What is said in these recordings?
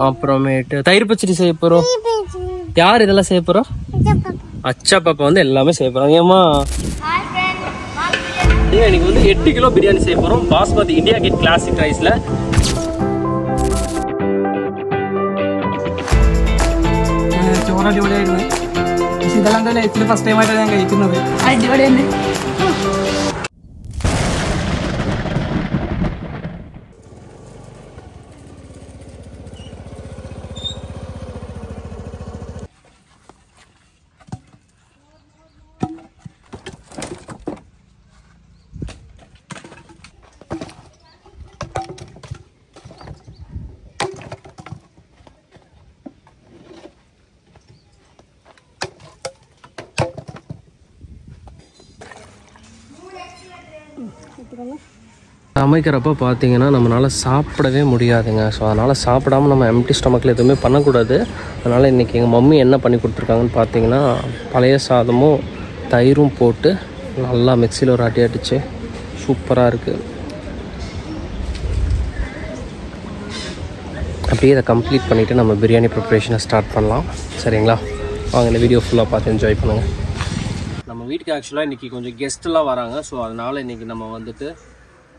அப்புறமேட்டு தயிர் பச்சடி செய்ய போறோம். யார் இதெல்லாம் செய்ய போறோம்? அச்சா பாப்பா வந்து எல்லாமே செய்ய போறாங்க. ஏமா இன்னைக்கு வந்து 8 கிலோ பிரியாணி செய்ய போறோம். பாஸ்மதி இந்தியா கேட் கிளாசிக் ரைஸ்ல. ചോറ് അടിപൊളിയായിരുന്നു. പക്ഷെ ഇതെല്ലാം തന്നെ ലൈഫിൽ ഫസ്റ്റ് ടൈം ആയിട്ടാണ് ഞാൻ കഴിക്കുന്നത്. അടിപൊളി തന്നെ. சமைக்கிறப்ப பார்த்தீங்கன்னா நம்மளால் சாப்பிடவே முடியாதுங்க. ஸோ அதனால் சாப்பிடாமல் நம்ம எம்டி ஸ்டமக்கில் எதுவுமே பண்ணக்கூடாது. அதனால் இன்றைக்கி எங்கள் மம்மி என்ன பண்ணி கொடுத்துருக்காங்கன்னு பார்த்தீங்கன்னா பழைய சாதமும் தயிரும் போட்டு நல்லா மிக்சியில் ஒரு அடி அடிச்சு சூப்பராக இருக்குது. அப்படியே இதை கம்ப்ளீட் பண்ணிவிட்டு நம்ம பிரியாணி ப்ரிப்ரேஷனை ஸ்டார்ட் பண்ணலாம். சரிங்களா? வாங்க இந்த வீடியோ ஃபுல்லாக பார்த்து என்ஜாய் பண்ணுங்கள். நம்ம வீட்டுக்கு ஆக்சுவலாக இன்றைக்கி கொஞ்சம் கெஸ்ட்டெல்லாம் வராங்க. ஸோ அதனால் இன்றைக்கி நம்ம வந்துட்டு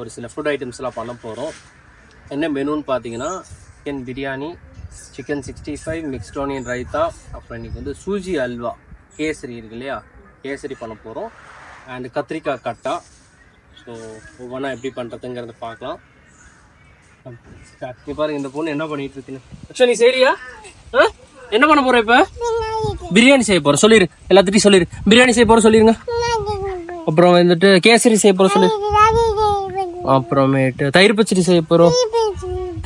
ஒரு சில ஃபுட் ஐட்டம்ஸ்லாம் பண்ண போகிறோம். என்ன மெனுன்னு பார்த்தீங்கன்னா chicken biryani, chicken 65, mixed onion raita, அப்புறம் இன்றைக்கி வந்து சூஜி அல்வா, கேசரி இருக்கு இல்லையா, கேசரி பண்ண போகிறோம். அண்டு கத்திரிக்காய் கட்டா. ஸோ ஒவ்வொன்றா எப்படி பண்ணுறதுங்கிறத பார்க்கலாம். நீ பாருங்க இந்த பொண்ணு என்ன பண்ணிட்டு இருக்குன்னு. ஆக்சுவலி நீ சரியா என்ன பண்ண போகிற? இப்போ பிரியாணி செய்ய போகிறோம். சொல்லிடு, எல்லாத்துட்டையும் சொல்லிடு. பிரியாணி செய்ய போகிறோம் சொல்லிடுங்க. அப்புறம் வந்துட்டு கேசரி செய்ய போகிறோம் சொல்லி. அப்புறமேட்டு தயிர் பச்சடி செய்ய போறோம்.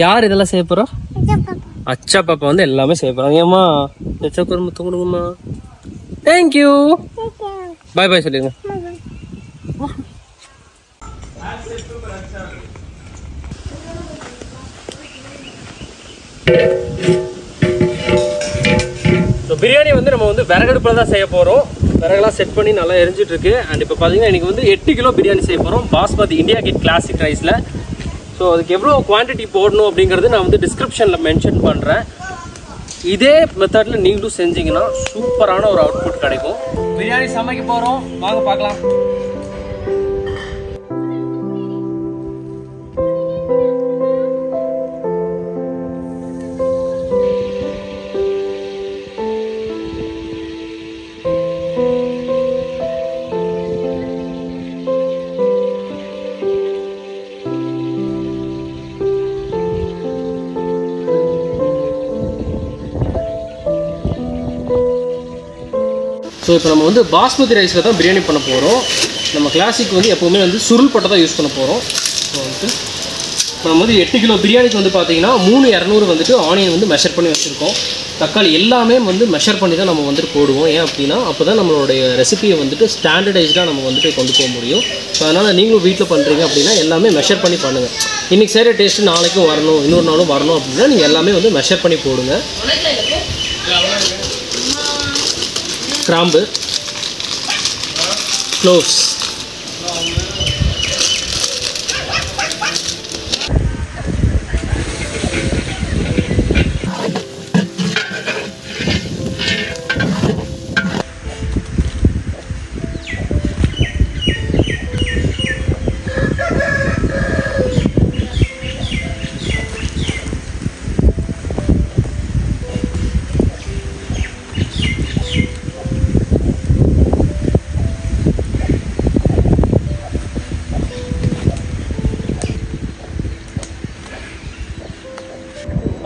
யார் இதெல்லாம் செய்ய போறோம்? அச்சா பாப்பா வந்து எல்லாமே செய்ய போறாங்க. ஏமா அச்சா குடும்பம் தூங்குங்கம்மா. தேங்க்யூ, பாய் பாய் சொல்லிடுங்க. பிரியாணி வந்து நம்ம வந்து விறகடுப்புல தான் செய்ய போறோம். விறகுலாம் செட் பண்ணி நல்லா எரிஞ்சிட்டு இருக்கு. அண்ட் இப்போ பார்த்தீங்கன்னா இன்னைக்கு வந்து 8 கிலோ பிரியாணி செய்ய போகிறோம் பாஸ்மதி இந்தியா கேட் கிளாசிக் ரைஸில். ஸோ அதுக்கு எவ்வளோ குவான்டிட்டி போடணும் அப்படிங்கிறது நான் வந்து டிஸ்கிரிப்ஷனில் மென்ஷன் பண்ணுறேன். இதே மெத்தடில் நீங்களும் செஞ்சீங்கன்னா சூப்பரான ஒரு அவுட்புட் கிடைக்கும். பிரியாணி சமைக்க போகிறோம், வாங்க பார்க்கலாம். ஸோ இப்போ நம்ம வந்து பாஸ்மதி ரைஸில் தான் பிரியாணி பண்ண போகிறோம். நம்ம கிளாசிக் வந்து எப்போவுமே வந்து சுருள் பட்டை தான் யூஸ் பண்ண போகிறோம். ஸோ வந்துட்டு நம்ம வந்து 8 கிலோ பிரியாணிக்கு வந்து பார்த்தீங்கன்னா 3200 வந்துட்டு ஆனியன் வந்து மெஷர் பண்ணி வச்சுருக்கோம். தக்காளி எல்லாமே வந்து மெஷர் பண்ணி தான் நம்ம வந்துட்டு போடுவோம். ஏன் அப்படின்னா அப்போ தான் நம்மளுடைய ரெசிபியை வந்துட்டு ஸ்டாண்டர்டைஸ்டாக நம்ம வந்துட்டு கொண்டு போக முடியும். ஸோ அதனால் நீங்களும் வீட்டில் பண்ணுறீங்க அப்படின்னா எல்லாமே மெஷர் பண்ணி பண்ணுங்கள். இன்றைக்கி செய்கிற டேஸ்ட்டு நாளைக்கும் வரணும், இன்னொரு நாளும் வரணும் அப்படின்னா நீங்கள் எல்லாமே வந்து மெஷர் பண்ணி போடுங்க. கிராம்பு, க்ளோவ்ஸ்,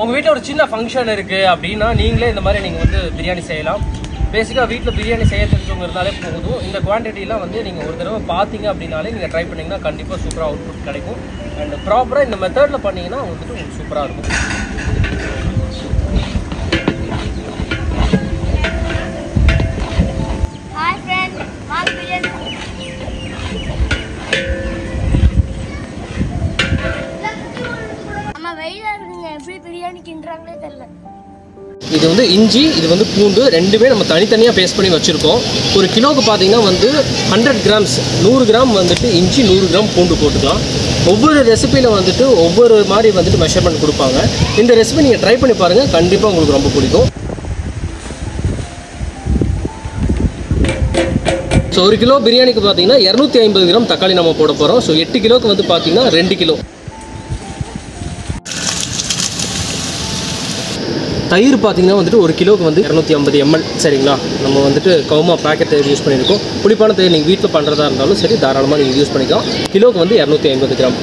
உங்கள் வீட்டில் ஒரு சின்ன ஃபங்க்ஷன் இருக்குது அப்படின்னா நீங்களே இந்த மாதிரி நீங்கள் வந்து பிரியாணி செய்யலாம். பேசிக்காக வீட்டில் பிரியாணி செய்ய தெரிஞ்சவங்க இருந்தாலே போதும். இந்த குவான்டிட்டிலாம் வந்து நீங்கள் ஒரு தடவை பார்த்தீங்க அப்படின்னாலே நீங்கள் ட்ரை பண்ணிங்கன்னா கண்டிப்பாக சூப்பராக அவுட்புட் கிடைக்கும். அண்ட் ப்ராப்பராக இந்த மெத்தடில் பண்ணிங்கன்னா வந்துட்டு உங்களுக்கு சூப்பராக இருக்கும். இது வந்து இஞ்சி, இது வந்து பூண்டு ரெண்டுமே நம்ம தனித்தனியாக பேஸ்ட் பண்ணி வச்சுருக்கோம். ஒரு கிலோவுக்கு பார்த்தீங்கன்னா வந்து 100 கிராம்ஸ் 100 கிராம் வந்துட்டு இஞ்சி, 100 கிராம் பூண்டு போட்டுக்கலாம். ஒவ்வொரு ரெசிபியில் வந்துட்டு ஒவ்வொரு மாதிரி வந்துட்டு மெஷர்மெண்ட் கொடுப்பாங்க. இந்த ரெசிபி நீங்கள் ட்ரை பண்ணி பாருங்கள், கண்டிப்பாக உங்களுக்கு ரொம்ப பிடிக்கும். ஸோ ஒரு கிலோ பிரியாணிக்கு பார்த்தீங்கன்னா 250 கிராம் தக்காளி நம்ம போட போகிறோம். ஸோ 8 கிலோவுக்கு வந்து பார்த்தீங்கன்னா 2 கிலோ. தயிர் பார்த்தீங்கன்னா வந்துட்டு ஒரு கிலோவுக்கு வந்து 250 ml. சரிங்களா? நம்ம வந்துட்டு கவுமா பேக்கெட் தயிர் யூஸ் பண்ணியிருக்கோம். புளிப்பான தயிர் நீங்கள் வீட்டில் பண்ணுறதா இருந்தாலும் சரி, தாராளமாக நீங்கள் யூஸ் பண்ணிக்கலாம். கிலோவுக்கு வந்து 250 கிராம்.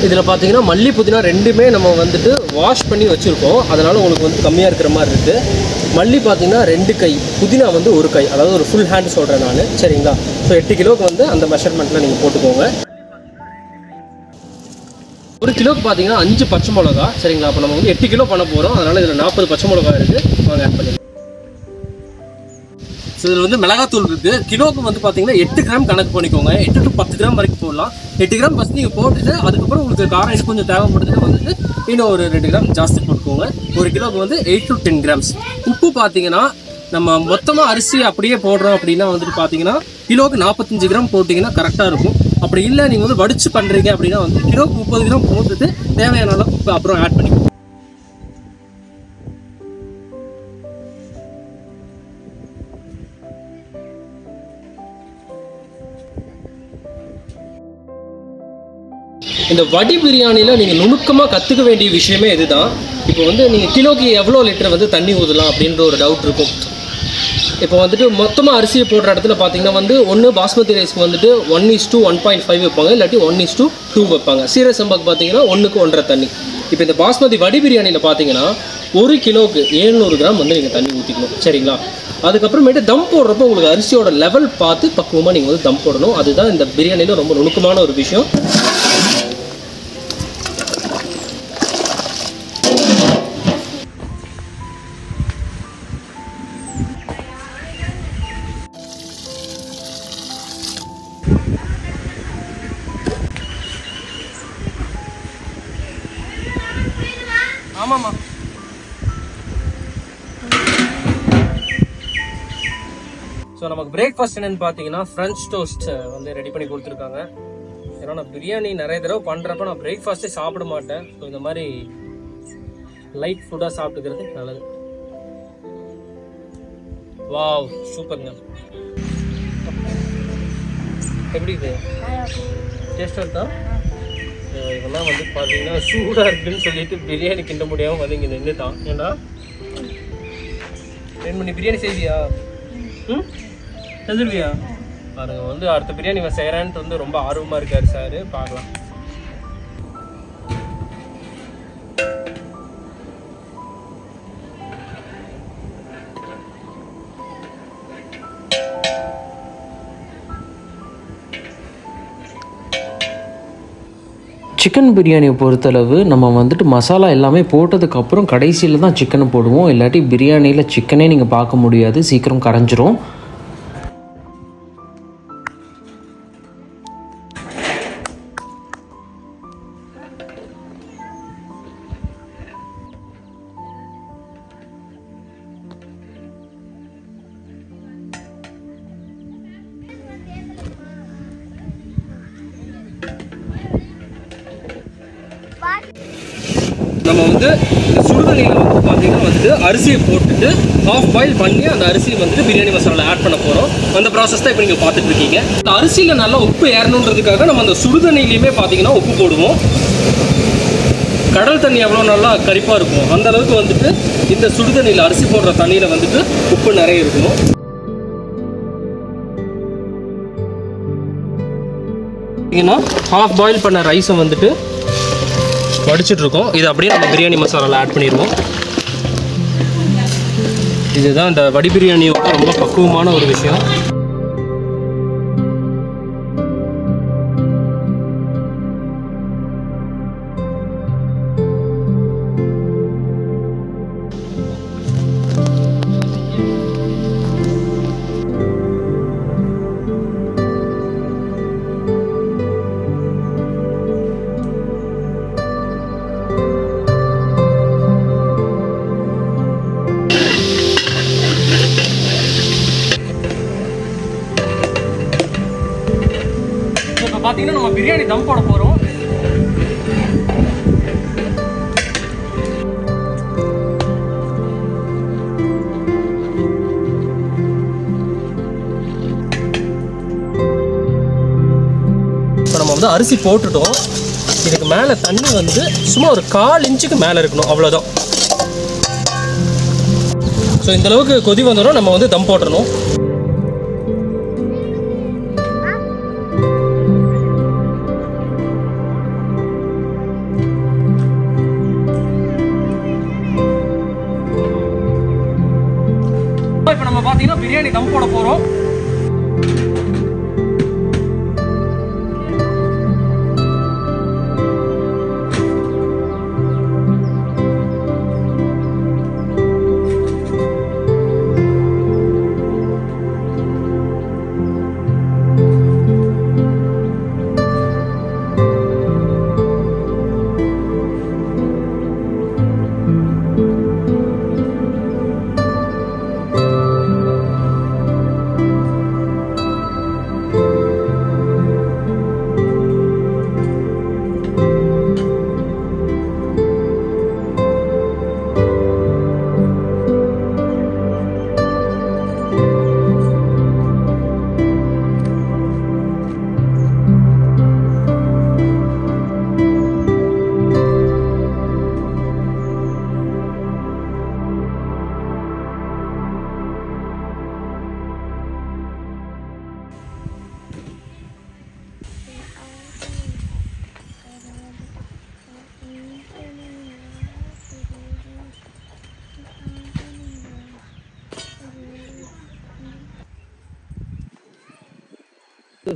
இதில் பார்த்தீங்கன்னா மல்லி புதினா ரெண்டுமே நம்ம வந்துட்டு வாஷ் பண்ணி வச்சுருக்கோம். அதனால் உங்களுக்கு வந்து கம்மியாக இருக்கிற மாதிரி இருக்குது. மல்லி பார்த்தீங்கன்னா 2 கை, புதினா வந்து 1 கை, அதாவது ஒரு ஃபுல் ஹேண்ட் சொல்கிறேன் நான். சரிங்களா? ஸோ 8 கிலோவுக்கு வந்து அந்த மெஷர்மெண்ட்டில் நீங்கள் போட்டுக்கோங்க. ஒரு கிலோவுக்கு பார்த்தீங்கன்னா 5 பச்சை மிளகா. சரிங்களா? அப்போ நம்ம வந்து 8 கிலோ பண்ண போகிறோம். அதனால் இதில் 40 பச்சை மிளகா இருக்குது. வாங்க ஆட் பண்ணிக்கலாம். ஸோ இதில் வந்து மிளகாத்தூள் இருக்குது. கிலோவுக்கு வந்து பார்த்தீங்கன்னா 8 கிராம் கணக்கு பண்ணிக்கோங்க. 8 to 10 கிராம் வரைக்கும் போடலாம். 8 கிராம் ஃபஸ்ட் நீங்கள் போட்டுட்டு அதுக்கப்புறம் உங்களுக்கு காரம் இன்னும் கொஞ்சம் தேவைப்படுதுன்னு வந்துட்டு இன்னும் ஒரு 2 கிராம் ஜாஸ்தி போட்டுக்கோங்க. ஒரு கிலோவுக்கு வந்து 8 to 10 கிராம்ஸ். உப்பு பார்த்தீங்கன்னா நம்ம மொத்தமாக அரிசி அப்படியே போடுறோம் அப்படின்னா வந்துட்டு பார்த்தீங்கன்னா கிலோவுக்கு 45 கிராம் போட்டிங்கன்னா கரெக்டாக இருக்கும். அப்படி இல்லை நீங்கள் வந்து வடிச்சு பண்ணுறீங்க அப்படின்னா வந்து கிலோவுக்கு 30 கிராம் போட்டுட்டு தேவையான அளவு உப்பு அப்புறம் ஆட் பண்ணிக்கோங்க. இந்த வடி பிரியாணியில் நீங்கள் நுணுக்கமாக கற்றுக்க வேண்டிய விஷயமே இதுதான். இப்போ வந்து நீங்கள் கிலோக்கு எவ்வளோ லிட்டர் வந்து தண்ணி ஊற்றலாம் அப்படின்ற ஒரு டவுட் இருக்கும். இப்போ வந்துட்டு மொத்தமாக அரிசியை போடுற இடத்துல பார்த்தீங்கன்னா வந்து ஒன்று பாஸ்மதி ரைஸ்க்கு வந்துட்டு 1:1.5 வைப்பாங்க, இல்லாட்டி 1:2 வைப்பாங்க. சீரக சம்பாக்கு பார்த்தீங்கன்னா 1க்கு 1.5 தண்ணி. இப்போ இந்த பாஸ்மதி வடி பிரியாணியில் பார்த்தீங்கன்னா 1 கிலோவுக்கு 700 கிராம் வந்து நீங்கள் தண்ணி ஊற்றிக்கணும். சரிங்களா? அதுக்கப்புறமேட்டு தம் போடுறப்போ உங்களுக்கு அரிசியோட லெவல் பார்த்து பக்குவமாக நீங்கள் வந்து தம் போடணும். அதுதான் இந்த பிரியாணியில் ரொம்ப நுணுக்கமான ஒரு விஷயம். ஆமாம்மா. ஸோ நமக்கு பிரேக்ஃபாஸ்ட் என்னன்னு பார்த்தீங்கன்னா ஃப்ரெஞ்ச் டோஸ்ட் வந்து ரெடி பண்ணி கொடுத்துருக்காங்க. ஏன்னா நான் பிரியாணி நிறைய தடவை பண்ணுறப்ப நான் பிரேக்ஃபாஸ்ட்டே சாப்பிட மாட்டேன். ஸோ இந்த மாதிரி லைட் ஃபுட்டாக சாப்பிட்டுக்கிறது நல்லது. வாவ், சூப்பருங்க. எப்படி இது டேஸ்ட் வருதா? இதெல்லாம் வந்து பார்த்தீங்கன்னா சூடாக இருக்குன்னு சொல்லிட்டு பிரியாணி கிண்ட முடியாமல் வந்து இங்கே நின்றுட்டான். ஏன்னா 2 மணி பிரியாணி செய்வியா? செஞ்சிருவியா? பாருங்க வந்து அடுத்த பிரியாணி இவன் செய்கிறான்ட்டு வந்து ரொம்ப ஆர்வமாக இருக்காரு சார். பார்க்கலாம். சிக்கன் பிரியாணியை பொறுத்தளவு நம்ம வந்துட்டு மசாலா எல்லாமே போட்டதுக்கப்புறம் கடைசியில் தான் சிக்கனை போடுவோம். இல்லாட்டி பிரியாணியில் சிக்கனே நீங்கள் பார்க்க முடியாது, சீக்கிரம் கரைஞ்சிரும். நம்ம வந்து இந்த சுடுதண்ணியில் வந்து பார்த்தீங்கன்னா வந்துட்டு அரிசியை போட்டுட்டு ஹாஃப் பாயில் பண்ணி அந்த அரிசியை வந்துட்டு பிரியாணி மசாலாவில் ஆட் பண்ண போகிறோம். அந்த ப்ராசஸ் தான் இப்போ நீங்கள் பார்த்துட்டு இருக்கீங்க. இந்த அரிசியில் நல்லா உப்பு ஏறணுன்றதுக்காக நம்ம அந்த சுடுதண்ணிலையுமே பார்த்தீங்கன்னா உப்பு போடுவோம். கடல் தண்ணி எவ்வளோ நல்லா கரிப்பாக இருக்கும் அந்த அளவுக்கு வந்துட்டு இந்த சுடுதண்ணியில் அரிசி போடுற தண்ணியில் வந்துட்டு உப்பு நிறைய இருக்கணும். பார்த்தீங்கன்னா ஹாஃப் பாயில் பண்ண ரைஸை வந்துட்டு வடிச்சிட்டு இருக்கோம். இது அப்படியே நம்ம பிரியாணி மசாலாவில் ஆட் பண்ணிடுவோம். இதுதான் இந்த வடி பிரியாணியோட ரொம்ப பக்குவமான ஒரு விஷயம். பார்த்தீங்கன்னா நம்ம பிரியாணி தம் போட போகிறோம். இப்போ நம்ம வந்து அரிசி போட்டுட்டோம். இதுக்கு மேலே தண்ணி வந்து சும்மா ஒரு 1/4 இன்ச்சுக்கு மேலே இருக்கணும், அவ்வளோதான். ஸோ இந்தளவுக்கு கொதி வந்தோம் நம்ம வந்து தம் போட்டுடணும். இப்போ நம்ம பார்த்தீங்கன்னா பிரியாணி தம் போட போகிறோம்.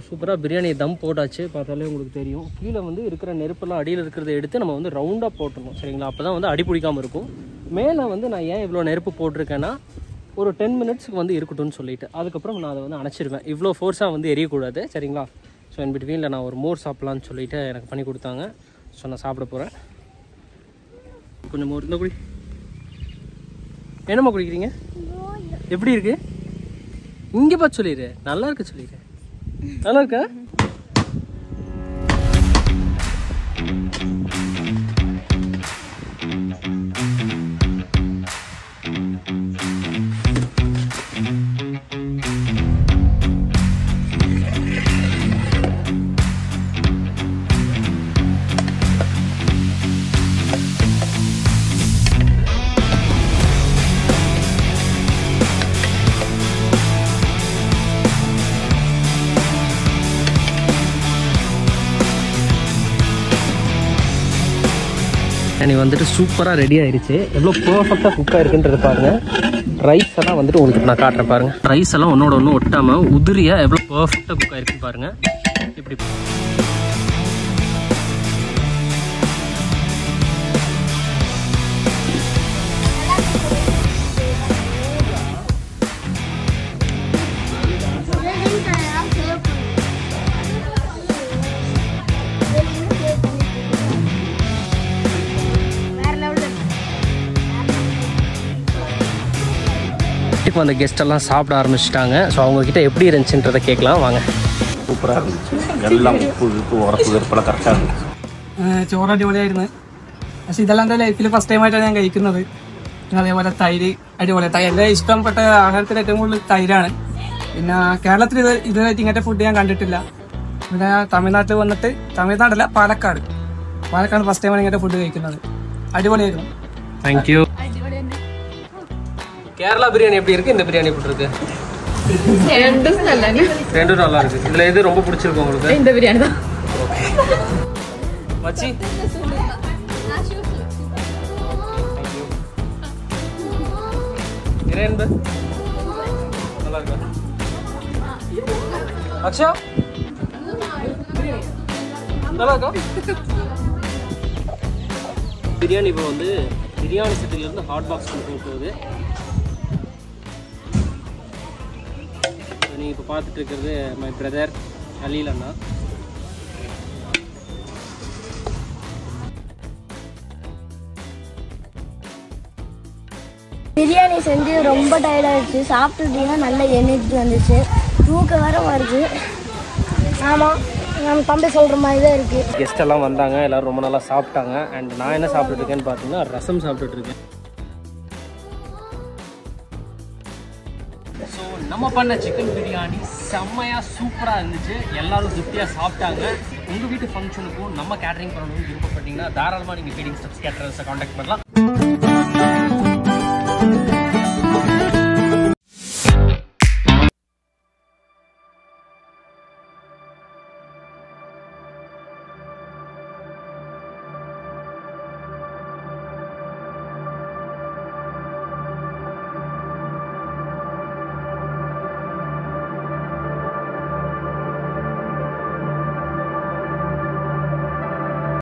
சூப்பராக பிரியாணி தம் போட்டாச்சு. பார்த்தாலே உங்களுக்கு தெரியும். கீழே வந்து இருக்கிற நெருப்பெல்லாம் அடியில் இருக்கிறத எடுத்து நம்ம வந்து ரவுண்டாக போட்டுடணும், சரிங்களா? அப்போ தான் வந்து அடி பிடிக்காமல் இருக்கும். மேலே வந்து நான் ஏன் இவ்வளோ நெருப்பு போட்டிருக்கேன்னா, ஒரு 10 மினிட்ஸ்க்கு வந்து இருக்கட்டும்னு சொல்லிட்டு அதுக்கப்புறம் நான் அதை வந்து அணைச்சிருவேன். இவ்வளோ ஃபோர்ஸாக வந்து எரியக்கூடாது, சரிங்களா? ஸோ இன் பிட்வீனில் நான் ஒரு மோர் சாப்பிட்லான்னு சொல்லிட்டு எனக்கு பண்ணி கொடுத்தாங்க. ஸோ நான் சாப்பிட போகிறேன். கொஞ்சம் மோர் இந்த குடி. என்னம்மா குடிக்கிறீங்க? எப்படி இருக்கு? இங்கே பார்த்து சொல்லிடு. நல்லா இருக்கு சொல்லிடு. நல்லா இருக்கா? பிரியாணி வந்துட்டு சூப்பராக ரெடி ஆயிடுச்சு. எவ்வளோ பர்ஃபெக்டாக குக் ஆயிருக்குன்றது பாருங்க. ரைஸ் எல்லாம் வந்துட்டு உங்களுக்கு நான் காட்டுறேன் பாருங்க. ரைஸ் எல்லாம் ஒன்னோட ஒன்று ஒட்டாமல் உதிரியாக எவ்வளோ பர்ஃபெக்டாக குக் ஆயிருக்குன்னு பாருங்க. இப்படி அந்த கெஸ்ட் எல்லாம் சாப்பிட ஆரம்பிச்சிட்டாங்க. ஸோ அவங்கக்கிட்ட எப்படி இருந்துச்சுன்றதை கேட்கலாம் வாங்க. സൂപ്പറാ എല്ലാം ഉപ്പ് ഉറപ്പ് വെറുപ്പെല്ലാം കറക്റ്റാണ്. ചോറ് അടിപൊളിയായിരുന്നു. പക്ഷെ ഇതെല്ലാം എൻ്റെ ലൈഫിൽ ഫസ്റ്റ് ടൈമായിട്ടാണ് ഞാൻ കഴിക്കുന്നത്. പിന്നെ അതേപോലെ തൈര് അടിപൊളി. എൻ്റെ ഇഷ്ടപ്പെട്ട ആഹാരത്തിൽ ഏറ്റവും കൂടുതൽ തൈരാണ്. പിന്നെ കേരളത്തിൽ ഇതുവരെ ഇങ്ങനത്തെ ഫുഡ് ഞാൻ കണ്ടിട്ടില്ല. പിന്നെ തമിഴ്നാട്ടിൽ വന്നിട്ട്, തമിഴ്നാടല്ല പാലക്കാട് ഫസ്റ്റ് ടൈമാണ് ഇങ്ങനത്തെ ഫുഡ് കഴിക്കുന്നത്. അടിപൊളിയായിരുന്നു. Thank you. கேரளா பிரியாணி எப்படி இருக்கு? இந்த பிரியாணி எப்படி இருக்கு? ரெண்டும் நல்லா இருக்கு. இதுல எது ரொம்ப பிடிச்சிருக்கு உங்களுக்கு? இந்த பிரியாணி தான். ஓகே மச்சி இரண்டு நல்லா இருக்கா? அக்ஷா நல்லா இருக்கா? பிரியாணி இப்போ வந்து பிரியாணி செட்டிலிருந்து ஹாட் பாக்ஸ் கொண்டு போகுது. நீங்கள் இப்போ பார்த்துட்டு இருக்கிறது மை பிரதர் அலீல் அண்ணா. பிரியாணி செஞ்சு ரொம்ப டயர்டாகிடுச்சு. சாப்பிட்டுட்டீங்கன்னா நல்ல எனர்ஜி வந்துச்சு. தூக்கம் வேற வருது. ஆமாம், நம்ம தம்பி சொல்கிற மாதிரி தான் இருக்குது. கெஸ்ட் எல்லாம் வந்தாங்க, எல்லோரும் ரொம்ப நல்லா சாப்பிட்டாங்க. அண்ட் நான் என்ன சாப்பிட்டுட்டு இருக்கேன்னு பார்த்தீங்கன்னா ரசம் சாப்பிட்டுட்டு இருக்கேன். ஸோ நம்ம பண்ண சிக்கன் பிரியாணி செம்மையாக சூப்பராக இருந்துச்சு. எல்லோரும் திருப்தியாக சாப்பிட்டாங்க. உங்கள் வீட்டு ஃபங்க்ஷனுக்கும் நம்ம கேட்டரிங் பண்ணணும்னு விருப்பப்பட்டீங்கன்னா தாராளமாக நீங்கள் ஃபீடிங் ஸ்டெப்ஸ் கேட்டரர்ஸை காண்டாக்ட் பண்ணலாம்.